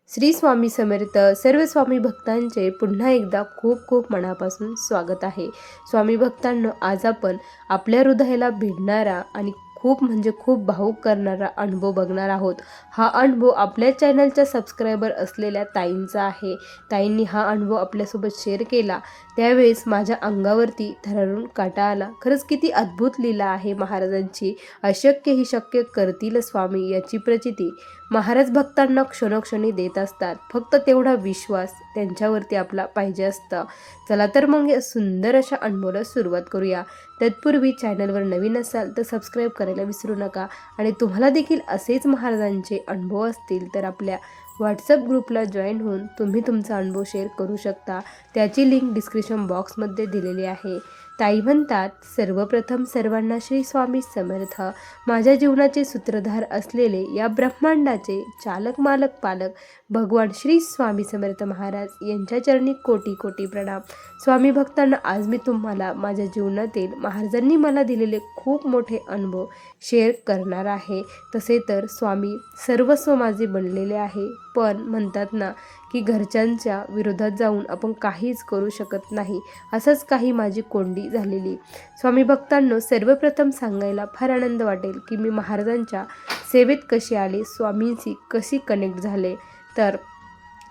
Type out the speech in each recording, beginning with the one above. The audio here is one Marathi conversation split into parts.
श्री स्वामी समर्थ. सर्व स्वामी भक्तांचे पुन्हा एकदा खूप खूप मनापासून स्वागत आहे. स्वामी भक्तांनो, आज आपण आपल्या हृदयाला भिडणारा आणि खूप म्हणजे खूप भावुक करणारा अनुभव बघणार आहोत. हा अनुभव आपल्या चॅनलच्या सबस्क्रायबर असलेल्या ताईंचा आहे. ताईंनी हा अनुभव आपल्यासोबत शेअर केला त्यावेळेस माझ्या अंगावरती थरारून काटा आला. खरंच किती अद्भुत लीला आहे महाराजांची. अशक्य ही शक्य करतील स्वामी याची प्रचिती महाराज भक्तांना क्षणोक्षणी देत असतात. फक्त तेवढा विश्वास त्यांच्यावरती आपला पाहिजे असतं. चला तर मग या सुंदर अशा अनुभवाला सुरुवात करूया. तत्पूर्वी चॅनलवर नवीन असाल तर सबस्क्राईब करायला विसरू नका. आणि तुम्हाला देखील असेच महाराजांचे अनुभव असतील तर आपल्या व्हॉट्सअप ग्रुपला जॉईन होऊन तुम्ही तुमचा अनुभव शेअर करू शकता. त्याची लिंक डिस्क्रिप्शन बॉक्समध्ये दिलेली आहे. ताई म्हणतात, सर्वप्रथम सर्वांना श्री स्वामी समर्थ. माझ्या जीवनाचे सूत्रधार असलेले या ब्रह्मांडाचे चालक मालक पालक भगवान श्री स्वामी समर्थ महाराज यांच्या चरणी कोटी कोटी प्रणाम. स्वामी भक्तांना, आज मी तुम्हाला माझ्या जीवनातील महाराजांनी मला दिलेले खूप मोठे अनुभव शेअर करणार आहे. तसे तर स्वामी सर्वस्व माझे बनलेले आहे, पण म्हणतात ना की घरच्यांच्या विरोधात जाऊन आपण काहीच करू शकत नाही. असंच काही माझी कोंडी झालेली. स्वामी भक्तांनो, सर्वप्रथम सांगायला फार आनंद वाटेल की मी महाराजांच्या सेवेत कशी आले, स्वामींशी कशी कनेक्ट झाले. तर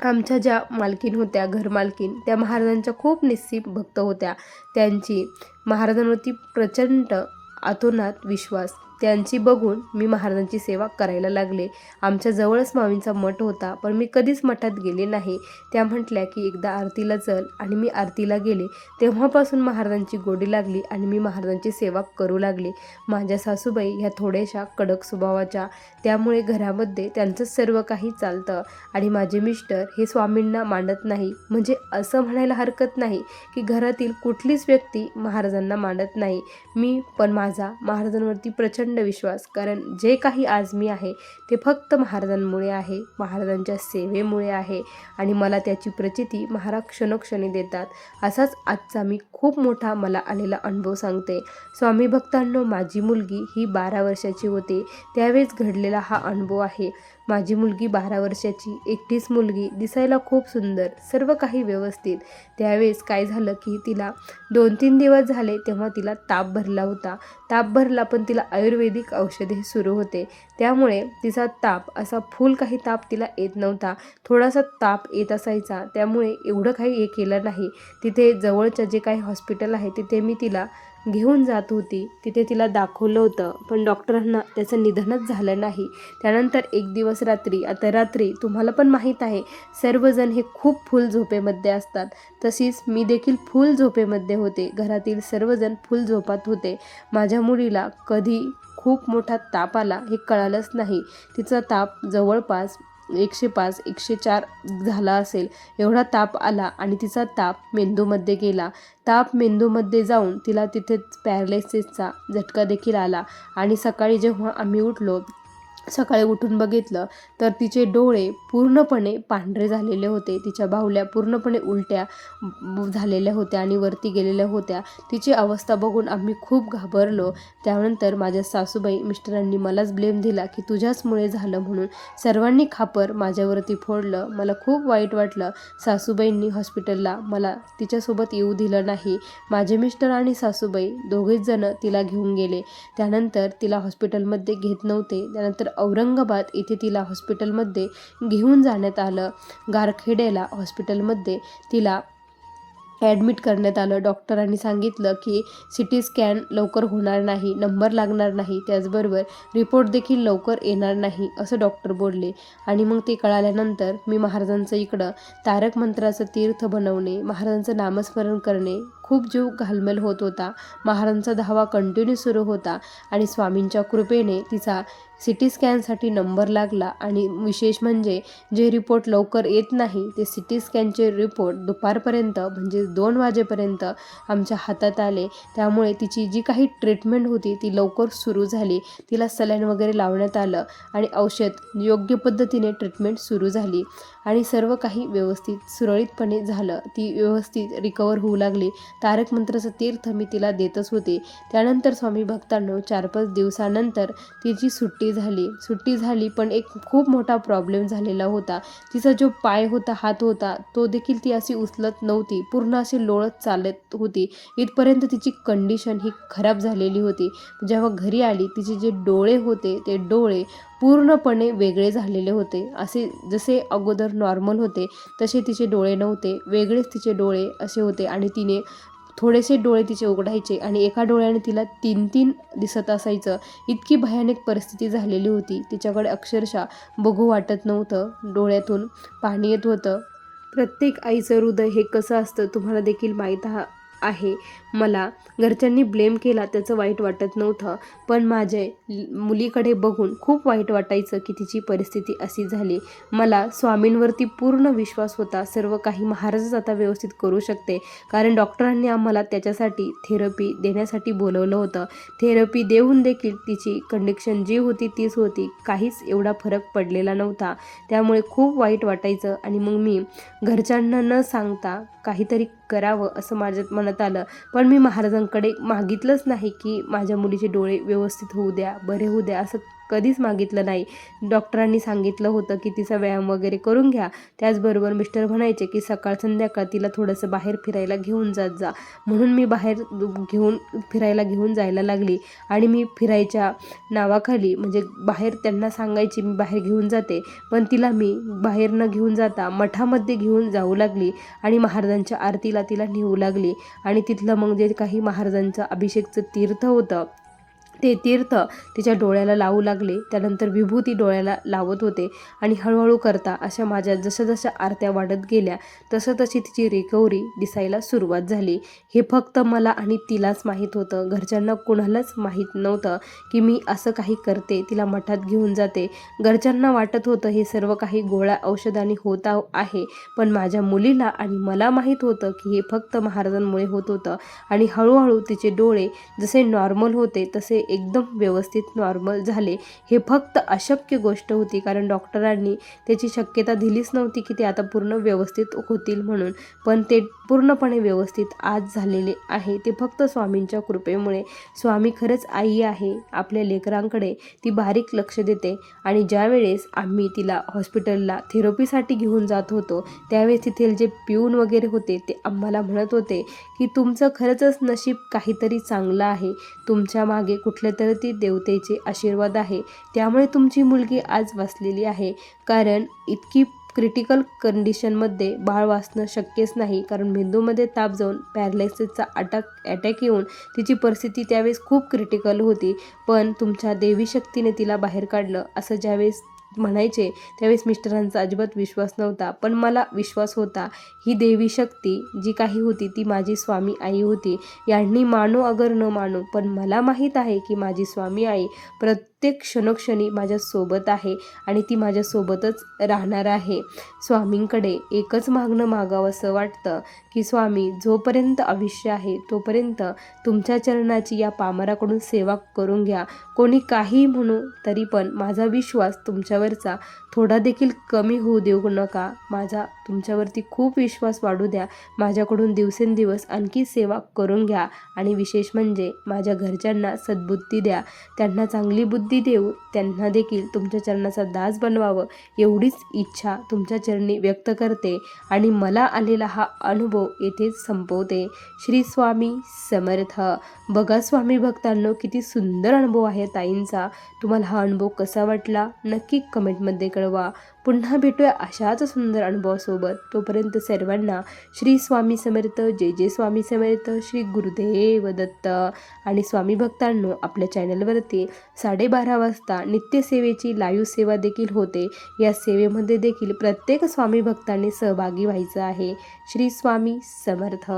आमच्या ज्या मालकीन होत्या, घरमालकीन, त्या महाराजांच्या खूप निस्सीम भक्त होत्या. त्यांची महाराजांवरती प्रचंड अतोनात विश्वास त्यांची बघून मी महाराजांची सेवा करायला लागले. आमच्या जवळच माऊलींचा मठ होता, पण मी कधीच मठात गेले नाही. त्या म्हटल्या की एकदा आरतीला चल, आणि मी आरतीला गेले. तेव्हापासून महाराजांची गोडी लागली आणि मी महाराजांची सेवा करू लागले. माझ्या सासूबाई ह्या थोड्याशा कडक स्वभावाच्या, त्यामुळे घरामध्ये त्यांचंच सर्व काही चालतं. आणि माझे मिस्टर हे स्वामींना मानत नाही. म्हणजे असं म्हणायला हरकत नाही की घरातील कुठलीच व्यक्ती महाराजांना मानत नाही. मी पण माझा महाराजांवरती प्रचंड विश्वास, कारण जे काही आज मी आहे ते फक्त महाराजांमुळे आहे, महाराजांच्या सेवेमुळे आहे. आणि मला त्याची प्रचिती महाराज क्षणोक्षणी देतात. असाच आजचा मी खूप मोठा मला आलेला अनुभव सांगते. स्वामी भक्तांनो, माझी मुलगी ही 12 वर्षाची होती त्यावेळेस घडलेला हा अनुभव आहे. माझी मुलगी 12 वर्षाची, एकटीच मुलगी, दिसायला खूप सुंदर, सर्व काही व्यवस्थित. त्यावेळेस काय झालं की तिला 2-3 दिवस झाले तेव्हा तिला ताप भरला होता. ताप भरला, पण तिला आयुर्वेदिक औषधे सुरू होते, त्यामुळे तिचा ताप असा फुल काही ताप तिला येत नव्हता. थोडासा ताप येत असायचा, त्यामुळे एवढं काही हे केलं नाही. तिथे जवळचं जे काही हॉस्पिटल आहे तिथे मी तिला घेऊन जात होती. तिथे तिला दाखवलं होतं, पण डॉक्टरांना त्याचं निधनच झालं नाही. त्यानंतर एक दिवस रात्री, आता रात्री तुम्हाला पण माहीत आहे सर्वजण हे खूप फुल झोपेमध्ये असतात, तशीच मी देखील फुल झोपेमध्ये होते. घरातील सर्वजण फुल झोपात होते. माझ्या मुलीला कधी खूप मोठा ताप आला हे कळालंच नाही. तिचा ताप जवळपास 105-104 झाला असेल, एवढा ताप आला. आणि तिचा ताप मेंदूमध्ये गेला. ताप मेंदूमध्ये जाऊन तिला तिथेच पॅरालिसिसचा झटका देखील आला. आणि सकाळी जेव्हा आम्ही उठलो, सकाळी उठून बघितलं तर तिचे डोळे पूर्णपणे पांढरे झालेले होते. तिच्या बाहुल्या पूर्णपणे उलट्या झालेल्या होत्या आणि वरती गेलेल्या होत्या. तिची अवस्था बघून आम्ही खूप घाबरलो. त्यानंतर माझ्या सासूबाई मिस्टरांनी मलाच ब्लेम दिला की तुझ्याचमुळे झालं म्हणून. सर्वांनी खापर माझ्यावरती फोडलं. मला खूप वाईट वाटलं. सासूबाईंनी हॉस्पिटलला मला तिच्यासोबत येऊ दिलं नाही. माझे मिस्टर आणि सासूबाई दोघेच जण तिला घेऊन गेले. त्यानंतर तिला हॉस्पिटलमध्ये घेत नव्हते. त्यानंतर औरंगाबाद इथे तिला हॉस्पिटलमध्ये घेऊन जाण्यात आलं. गारखेड्याला हॉस्पिटलमध्ये तिला ॲडमिट करण्यात आलं. डॉक्टरांनी सांगितलं की CT स्कॅन लवकर होणार नाही, नंबर लागणार नाही, त्याचबरोबर रिपोर्ट देखील लवकर येणार नाही असं डॉक्टर बोलले. आणि मग ते कळाल्यानंतर मी महाराजांचं इकडं तारक मंत्राचं तीर्थ बनवणे, महाराजांचं नामस्मरण करणे, खूप जीव घालमेल होत होता. महाराजांचा धावा कंटिन्यू सुरू होता. आणि स्वामींच्या कृपेने तिचा CT स्कॅनसाठी नंबर लागला. आणि विशेष म्हणजे जे रिपोर्ट लवकर येत नाही ते CT स्कॅनचे रिपोर्ट दुपारपर्यंत म्हणजे 2 वाजेपर्यंत आमच्या हातात आले. त्यामुळे तिची जी काही ट्रीटमेंट होती ती लवकर सुरू झाली. तिला सलाईन वगैरे लावण्यात आलं आणि औषध योग्य पद्धतीने ट्रीटमेंट सुरू झाली. आणि सर्व काही व्यवस्थित सुरळीतपणे झालं. ती व्यवस्थित रिकवर होऊ लागली. तारक मंत्राचं तीर्थ मी तिला देतच होते. त्यानंतर स्वामी भक्तांनो 4-5 दिवसानंतर तिची सुट्टी झाली पण एक खूप मोठा प्रॉब्लेम झालेला होता. तिचा जो पाय होता, हात होता, तो देखील ती अशी उचलत नव्हती, पूर्ण अशी लोळत चालत होती. इथपर्यंत तिची कंडिशन ही खराब झालेली होती. जेव्हा घरी आली तिचे जे डोळे होते ते डोळे पूर्णपणे वेगळे झालेले होते. असे जसे अगोदर नॉर्मल होते तसे तिचे डोळे नव्हते, वेगळेच तिचे डोळे असे होते आणि तिने थोडेसे डोळे तिचे उघडायचे आणि एका डोळ्याने तिला 3-3 दिसत असायचं. इतकी भयानक परिस्थिती झालेली होती. तिच्याकडे अक्षरशः बघू वाटत नव्हतं, डोळ्यातून पाणी येत होतं. प्रत्येक आईचं हृदय हे कसं असतं तुम्हाला देखील माहीत आहे. मला घरच्यांनी ब्लेम केला त्याचं वाईट वाटत नव्हतं, पण मुलीकडे बघून खूप वाईट वाटायचं की तिची परिस्थिती अशी झाली. मला स्वामींवरती पूर्ण विश्वास होता, सर्व काही महाराजच आता व्यवस्थित करू शकते, कारण डॉक्टरांनी आम्हाला त्याच्यासाठी थेरपी देण्यासाठी बोलवलं होतं. थेरपी देऊन देखील तिची कंडिशन जी होती तीच होती, काहीच एवढा फरक पडलेला नव्हता. त्यामुळे खूप वाईट वाटायचं आणि मग मी घरच्यांना न सांगता काहीतरी करावं असं माझ्या मनात आलं. पण मी महाराजांकडे मागितलंच नाही की माझ्या मुलीचे डोळे व्यवस्थित होऊ द्या, बरे होऊ द्या, असं कधीच मागितलं नाही. डॉक्टरांनी सांगितलं होतं की तिचा व्यायाम वगैरे करून घ्या. त्याचबरोबर मिस्टर म्हणायचे की सकाळ संध्याकाळ तिला थोडंसं बाहेर फिरायला घेऊन जात जा. म्हणून मी बाहेर फिरायला घेऊन जायला लागली आणि मी फिरायच्या नावाखाली म्हणजे बाहेर त्यांना सांगायची मी बाहेर घेऊन जाते, पण तिला मी बाहेर न घेऊन जाता मठामध्ये घेऊन जाऊ लागली आणि महाराजांच्या आरतीला तिला नेऊ लागली. आणि तिथलं मग जे काही महाराजांचं अभिषेकचं तीर्थ होतं ते तीर्थ तिच्या डोळ्याला लावू लागले. त्यानंतर विभूती डोळ्याला लावत होते आणि हळूहळू करता अशा माझ्या जशा आरत्या वाढत गेल्या तशी तिची रिकव्हरी दिसायला सुरुवात झाली. हे फक्त मला आणि तिलाच माहीत होतं, घरच्यांना कोणालाच माहीत नव्हतं की मी असं काही करते, तिला मठात घेऊन जाते. घरच्यांना वाटत होतं हे सर्व काही गोळ्या औषधांनी होत आहे, पण माझ्या मुलीला आणि मला माहीत होतं की हे फक्त महाराजांमुळे होत होतं. आणि हळूहळू तिचे डोळे जसे नॉर्मल होते तसे एकदम व्यवस्थित नॉर्मल झाले. हे फक्त अशक्य गोष्ट होती, कारण डॉक्टरांनी त्याची शक्यता दिलीच नव्हती की ते आता पूर्ण व्यवस्थित होतील म्हणून, पण ते पूर्णपणे व्यवस्थित आज झालेले आहे. ते फक्त स्वामींच्या कृपेमुळे. स्वामी खरंच आई आहे, आपल्या लेकरांकडे ती बारीक लक्ष देते. आणि ज्यावेळेस आम्ही तिला हॉस्पिटलला थेरपीसाठी घेऊन जात होतो त्यावेळेस तिथे जे पिऊन वगैरे होते ते आम्हाला म्हणत होते की तुमचं खरंच नशीब काहीतरी चांगलं आहे, तुमच्या मागे कुठल्या तरी ती देवतेचे आशीर्वाद आहे, त्यामुळे तुमची मुलगी आज वाचलेली आहे. कारण इतकी क्रिटिकल कंडिशनमध्ये बाळ वाचणं शक्यच नाही, कारण मेंदूमध्ये ताप जाऊन पॅरालायसिसचा अटॅक येऊन तिची परिस्थिती त्यावेळेस खूप क्रिटिकल होती. पण तुमच्या देवी शक्तीने तिला बाहेर काढलं असं ज्यावेळेस म्हणायचे त्यावेळेस मिस्टरांचा अजिबात विश्वास नव्हता, पण मला विश्वास होता. ही देवी शक्ती जी काही होती ती माझी स्वामी आई होती. यांनी मानो अगर न मानो, पण मला माहीत आहे की माझी स्वामी आई प्रत्येक क्षणोक्षणी माझ्यासोबत आहे आणि ती माझ्यासोबतच राहणार आहे. स्वामींकडे एकच मागणं मागावंसं वाटतं की स्वामी, जोपर्यंत आयुष्य आहे तोपर्यंत तुमच्या चरणाची या पामराकडून सेवा करून घ्या. कोणी काही म्हणू तरी पण माझा विश्वास तुमच्यावरचा थोडा देखील कमी होऊ देऊ नका. माझा तुमच्यावरती खूप विश्वास वाढू द्या. माझ्याकडून दिवसेंदिवस आणखी सेवा करून घ्या आणि विशेष म्हणजे माझ्या घरच्यांना सद्बुद्धी द्या. त्यांना चांगली बुद्धी देऊ, त्यांना देखील तुमच्या चरणाचा दास बनवावं एवढीच इच्छा तुमच्या चरणी व्यक्त करते आणि मला आलेला हा अनुभव येथेच संपवते. श्री स्वामी समर्थ. बघा स्वामी भक्तांनो, किती सुंदर अनुभव आहे ताईंचा. तुम्हाला हा अनुभव कसा वाटला नक्की कमेंटमध्ये कळवा. पुन्हा भेटूया अशाच सुंदर अनुभवासोबत. तोपर्यंत सर्वांना श्री स्वामी समर्थ. जय जय स्वामी समर्थ. श्री गुरुदेव दत्त. आणि स्वामी भक्तांनो, आपल्या चॅनलवरती 12:30 वाजता नित्यसेवेची लाईव्ह सेवा देखील होते. या सेवेमध्ये देखील प्रत्येक स्वामी भक्तांनी सहभागी व्हायचं आहे. श्री स्वामी समर्थ.